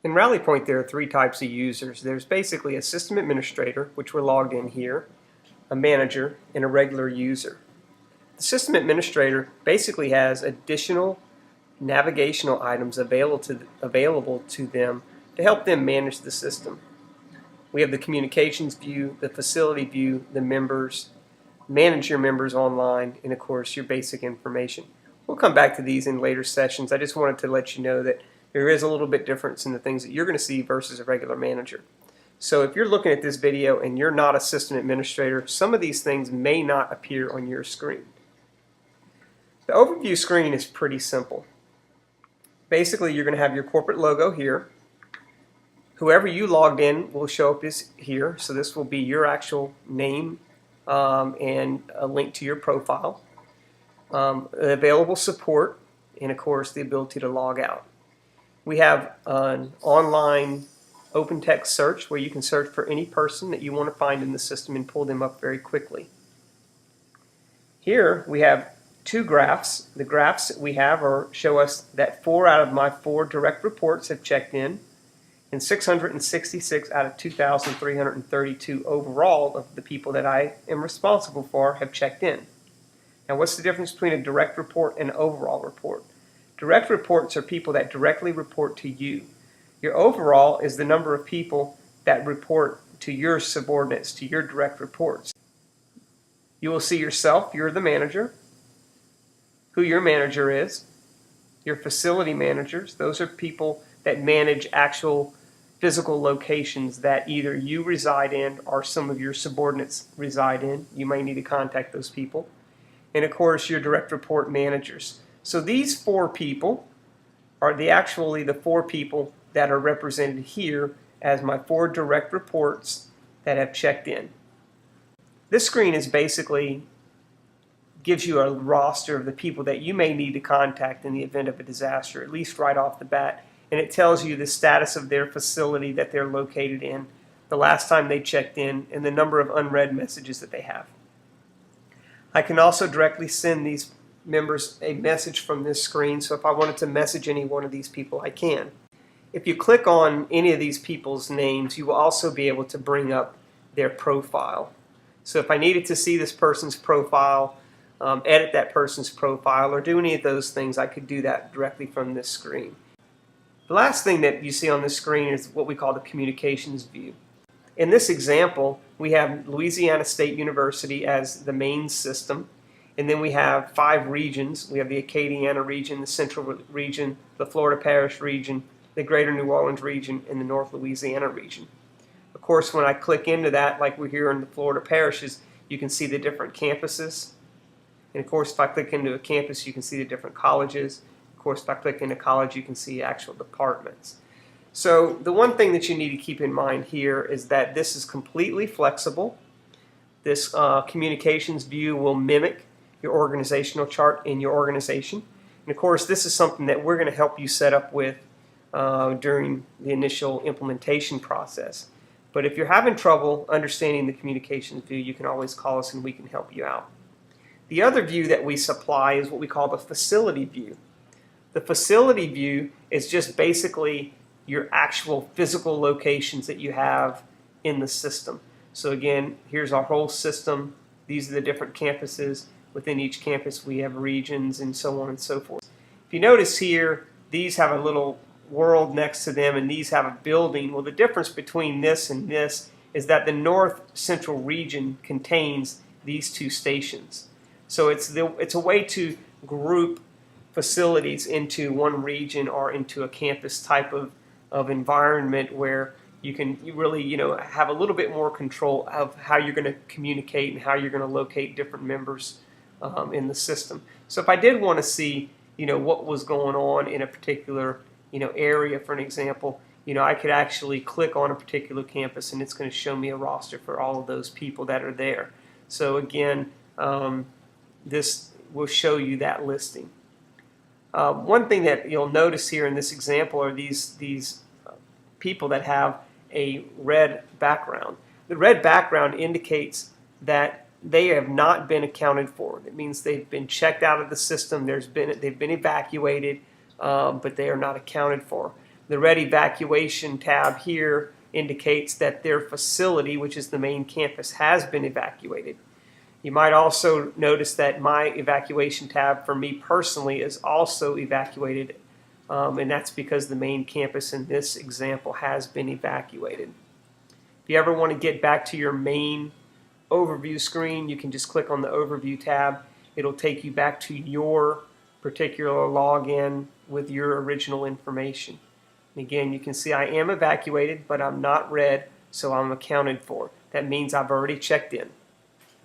In RallyPoint, there are three types of users. There's basically a system administrator, which we're logged in here, a manager, and a regular user. The system administrator basically has additional navigational items available to them to help them manage the system. We have the communications view, the facility view, the members, manage your members online, and of course your basic information. We'll come back to these in later sessions. I just wanted to let you know that there is a little bit difference in the things that you're going to see versus a regular manager. So if you're looking at this video and you're not a system administrator, some of these things may not appear on your screen. The overview screen is pretty simple. Basically, you're going to have your corporate logo here. Whoever you logged in will show up as here, so this will be your actual name and a link to your profile. Available support, and of course the ability to log out. We have an online open text search where you can search for any person that you want to find in the system and pull them up very quickly. Here we have two graphs. The graphs that we have show us that 4 out of my 4 direct reports have checked in, and 666 out of 2,332 overall of the people that I am responsible for have checked in. Now, what's the difference between a direct report and an overall report? Direct reports are people that directly report to you. Your overall is the number of people that report to your subordinates, to your direct reports. You will see yourself, you're the manager, who your manager is, your facility managers, those are people that manage actual physical locations that either you reside in or some of your subordinates reside in. You may need to contact those people. And of course your direct report managers. So these 4 people are actually the 4 people that are represented here as my 4 direct reports that have checked in. This screen is basically gives you a roster of the people that you may need to contact in the event of a disaster, at least right off the bat. And it tells you the status of their facility that they're located in, the last time they checked in, and the number of unread messages that they have. I can also directly send these members a message from this screen, so if I wanted to message any one of these people, I can. If you click on any of these people's names, you will also be able to bring up their profile. So if I needed to see this person's profile, edit that person's profile, or do any of those things, I could do that directly from this screen. The last thing that you see on this screen is what we call the communications view. In this example, we have Louisiana State University as the main system, and then we have 5 regions. We have the Acadiana region, the Central region, the Florida Parish region, the Greater New Orleans region, and the North Louisiana region. Of course, when I click into that, like we're here in the Florida parishes, you can see the different campuses. And of course, if I click into a campus, you can see the different colleges. Of course, if I click into college, you can see actual departments. So the one thing that you need to keep in mind here is that this is completely flexible. This communications view will mimic your organizational chart in your organization. And of course, this is something that we're going to help you set up with during the initial implementation process. But if you're having trouble understanding the communications view, you can always call us and we can help you out. The other view that we supply is what we call the facility view. The facility view is just basically your actual physical locations that you have in the system. So again, here's our whole system. These are the different campuses. Within each campus we have regions and so on and so forth. If you notice here, these have a little world next to them and these have a building. Well, the difference between this and this is that the North Central region contains these 2 stations. So it's a way to group facilities into one region or into a campus type of environment where you really have a little bit more control of how you're going to communicate and how you're going to locate different members in the system. So if I did want to see what was going on in a particular area, for an example, I could actually click on a particular campus and it's going to show me a roster for all of those people that are there. So again, this will show you that listing. One thing that you'll notice here in this example are these people that have a red background. The red background indicates that they have not been accounted for. It means they've been checked out of the system. They've been evacuated, but they are not accounted for. The red evacuation tab here indicates that their facility, which is the main campus, has been evacuated. You might also notice that my evacuation tab for me personally is also evacuated, and that's because the main campus in this example has been evacuated. If you ever want to get back to your main overview screen, you can just click on the overview tab. It'll take you back to your particular login with your original information. And again, you can see I am evacuated, but I'm not red, so I'm accounted for. That means I've already checked in.